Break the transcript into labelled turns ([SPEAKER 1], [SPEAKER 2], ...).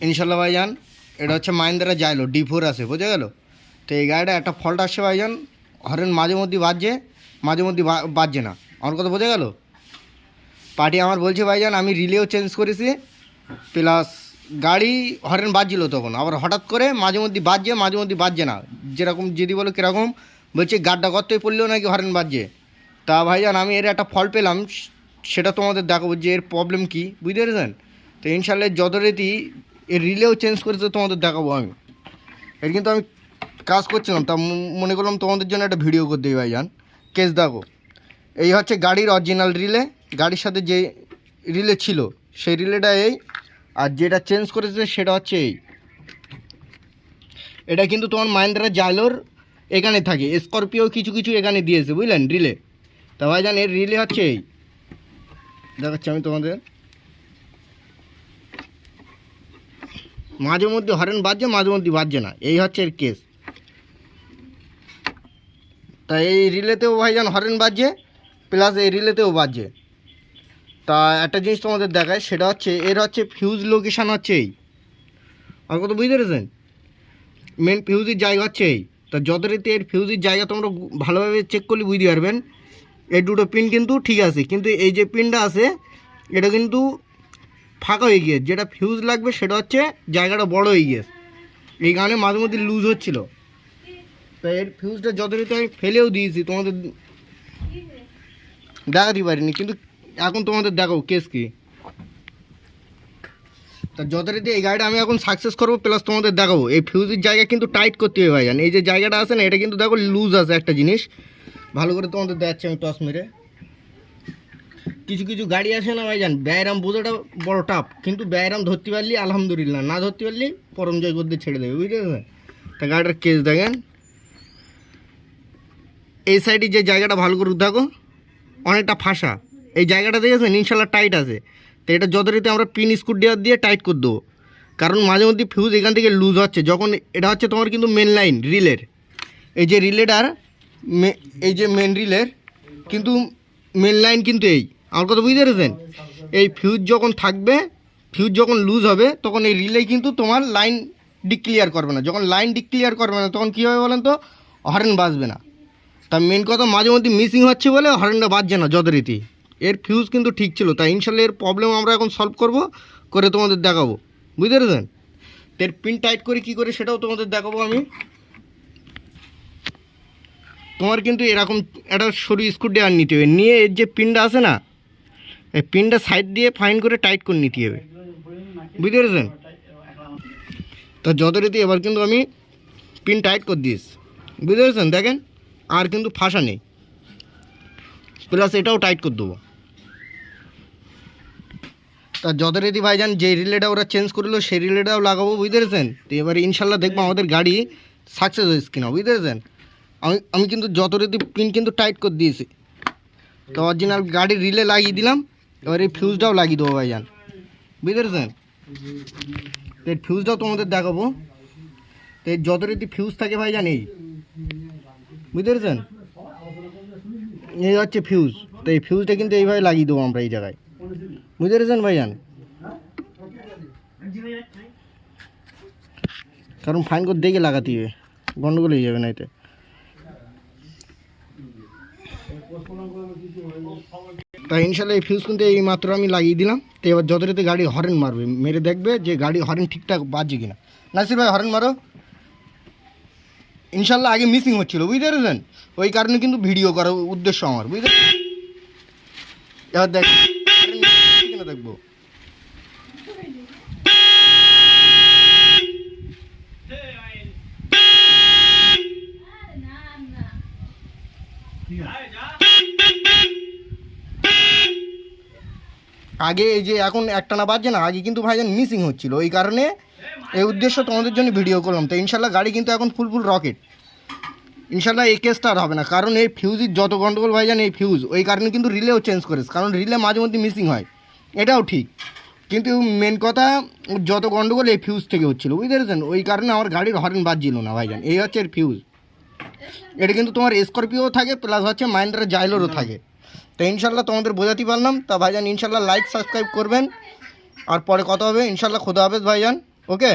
[SPEAKER 1] ইনশাল্লাহ ভাইজান এটা হচ্ছে মাহিন্দ্রা জাইলো D4 আছে, বুঝে গেল। তো এই গাড়িটা একটা ফল্ট আসছে ভাইজান, হরেন মাঝে মধ্যে বাজছে, মাঝে মধ্যে বাজছে না। আমার কথা বোঝা গেল। পার্টি আমার বলছে ভাইজান আমি রিলেও চেঞ্জ করেছি, প্লাস গাড়ি হরেন বাজছিল তখন, আবার হঠাৎ করে মাঝে মধ্যে বাজছে, মাঝে মধ্যে বাজছে না। যেরকম যদি বলো কীরকম বলছে গাড্ডা গর্তই পড়লেও নাকি হরেন বাজছে। তা ভাইজান আমি এর একটা ফল্ট পেলাম, সেটা তোমাদের দেখাবো যে এর প্রবলেম কী, বুঝতে পেরেছেন। তো ইনশাল্লাহ যথারীতি এর রিলেও চেঞ্জ করেছে তোমাদের দেখাবো আমি। এর কিন্তু আমি কাজ করছিলাম, তা মনে করলাম তোমাদের জন্য একটা ভিডিও করে দিই ভাইজান। কেস দেখো, এই হচ্ছে গাড়ির অরিজিনাল রিলে, গাড়ির সাথে যে রিলে ছিল সেই রিলেটা এই, আর যেটা চেঞ্জ করেছে সেটা হচ্ছে এই। এটা কিন্তু তোমার মাহিন্দ্রা জাইলোর এখানে থাকে, স্করপিও কিছু কিছু এখানে দিয়েছে, বুঝলেন রিলে। তা ভাইজান এর রিলে হচ্ছে এই, দেখাচ্ছি আমি তোমাদের। মাঝে মধ্যে হরেন বাজছে, মাঝে মধ্যে বাজছে না, এই হচ্ছে এর কেস। তা এই রিলেতেও ভাইজান হরেন বাজছে, প্লাস এই রিলেতেও বাজছে। তা একটা জিনিস তোমাদের দেখায়, সেটা হচ্ছে এর হচ্ছে ফিউজ লোকেশান হচ্ছে এই। আর কত বুঝতে পেরেছেন, মেন ফিউজের জায়গা হচ্ছে এই। তা যথারীতি এর ফিউজের জায়গা তোমরা ভালোভাবে চেক করলে বুঝতে পারবেন। এই দুটো পিন কিন্তু ঠিক আছে, কিন্তু এই যে পিনটা আছে এটা কিন্তু ফাঁকা হয়ে গিয়েছে, যেটা ফিউজ লাগবে সেটা হচ্ছে জায়গাটা বড় হয়ে গিয়েছে, এই কারণে মাঝে মধ্যে লুজ হচ্ছিলো। তো এর ফিউজটা যথারীতি আমি ফেলেও দিয়েছি, তোমাদের দেখাতে পারিনি, কিন্তু এখন তোমাদের দেখাবো কেস কি। তা যথারীতি এই গাড়িটা আমি এখন সাকসেস করবো, প্লাস তোমাদের দেখাবো এই ফিউজের জায়গা কিন্তু টাইট করতে হবে ভাইজান। এই যে জায়গাটা আছে না, এটা কিন্তু দেখো লুজ আছে একটা জিনিস, ভালো করে তোমাদের দেখাচ্ছি আমি টস মেরে। কিছু কিছু গাড়ি আসে না ভাইজান, ব্যায়ারাম বোঝাটা বড় টাফ, কিন্তু ব্যায়ারাম ধরতে পারলি আলহামদুলিল্লাহ, না ধরতে পারলি পরম জয় করতে ছেড়ে দেবে, বুঝতে পারবেন। তা গাড়িটার কেস দেখেন, এই সাইডে যে জায়গাটা ভালো করে দেখো অনেকটা ফাঁসা, এই জায়গাটা দেখেছেন ইনশাল্লাহ টাইট আছে। তো এটা যথারীতি আমরা পিন স্ক্রুড্রাইভার দিয়ে টাইট করে দেবো, কারণ মাঝে মধ্যে ফিউজ এখান থেকে লুজ হচ্ছে। যখন এটা হচ্ছে তোমার কিন্তু মেন লাইন রিলের, এই যে রিলেটার এই যে মেন রিলের কিন্তু মেন লাইন কিন্তু এই, আমার কথা বুঝতে পেরেছেন। এই ফিউজ যখন থাকবে, ফিউজ যখন লুজ হবে, তখন এই রিলে কিন্তু তোমার লাইন ডিক্লিয়ার করবে না। যখন লাইন ডিক্লিয়ার করবে না তখন কী হবে বলেন তো, হরেন বাজবে না। তা মেন কথা মাঝে মধ্যে মিসিং হচ্ছে বলে হরেনটা বাজছে না যথারীতি। এর ফিউজ কিন্তু ঠিক ছিল, তাই ইনশাল্লাহ এর প্রবলেম আমরা এখন সলভ করব, করে তোমাদের দেখাবো, বুঝতে পেরেছেন। তো এর পিন টাইট করে কী করে সেটাও তোমাদের দেখাবো আমি। তোমার কিন্তু এরকম একটা সরু স্ক্রুড্রাইভার নিতে হবে, নিয়ে এর যে পিনটা আছে না, এই পিনটা সাইড দিয়ে ফাইন করে টাইট করে নিতে হবে, বুঝতে পেরেছেন। তো যথারীতি এবার কিন্তু আমি পিন টাইট করে দিয়েছি, বুঝতে পেরেছেন। দেখেন আর কিন্তু ফাঁসা নেই, প্লাস এটাও টাইট করে দেবো। তা যথারীতি ভাইজান যে রিলেটা ওরা চেঞ্জ করলো সেই রিলেটাও লাগাবো, বুঝতে পেরেছেন। তো এবারে ইনশাল্লাহ দেখবো আমাদের গাড়ি সাকসেস হয়েছে কিনা, বুঝতে পেরেছেন। আমি কিন্তু যথারীতি পিন কিন্তু টাইট করে দিয়েছি। তো অরিজিনাল গাড়ির রিলে লাগিয়ে দিলাম, এবার এই ফিউজটাও লাগিয়ে দেবো ভাইজান, বুঝতে পেরেছেন। তো এই ফিউজটাও তোমাদের দেখাবো। তো এই যথারীতি ফিউজ থাকে ভাইজান এই, বুঝতে পেরেছেন, এই হচ্ছে ফিউজ। তো এই ফিউজটা কিন্তু এইভাবে লাগিয়ে দেবো আমরা এই জায়গায়, বুঝতে পেরেছেন ভাইজান। কারণ ফাইন করে দেখে লাগাতে হবে, গন্ডগোল হয়ে যাবে না এতে। তাই ইনশাল্লাহ এই ফিউজ কিন্তু এই মাত্র আমি লাগিয়ে দিলাম। তো এবার যথারীতি গাড়ি হরেন মারবে, মেরে দেখবে যে গাড়ি হরেন ঠিকঠাক বাজছে কিনা। নাসির ভাই হরেন মারো। ইনশাল্লাহ আগে মিসিং হচ্ছিলো, বুঝতে পেরেছেন, ওই কারণে কিন্তু ভিডিও করার উদ্দেশ্য আমার, বুঝতে। এবার দেখ কিনা দেখবো। আগে এই যে এখন একটানা বাজছে না, আগে কিন্তু ভাইজান মিসিং হচ্ছিল, ওই কারণে এই উদ্দেশ্য তোমাদের জন্য ভিডিও করলাম। তো ইনশাল্লাহ গাড়ি কিন্তু এখন ফুল রকেট, ইনশাল্লাহ এই কেসটা আর হবে না। কারণ এই ফিউজের যত গন্ডগোল ভাইজান এই ফিউজ, ওই কারণে কিন্তু রিলেও চেঞ্জ করেছে, কারণ রিলে মাঝে মধ্যে মিসিং হয়, এটাও ঠিক, কিন্তু মেন কথা যত গন্ডগোল এই ফিউজ থেকে হচ্ছিলো, বুঝতে পেরেছেন। ওই কারণে আমার গাড়ির হরেন বাজছিল না ভাইজান, এই হচ্ছে এর ফিউজ। এটা কিন্তু তোমার স্করপিও থাকে, প্লাস হচ্ছে মাহিন্দ্রা জাইলোরও থাকে। তো ইনশাল্লাহ তোমাদের বোঝাতে পারলাম। তা ভাইজান ইনশাল্লাহ লাইক সাবস্ক্রাইব করবেন, আর পরে কথা হবে ইনশাল্লাহ। খোদা হাফেজ ভাইজান। ওকে।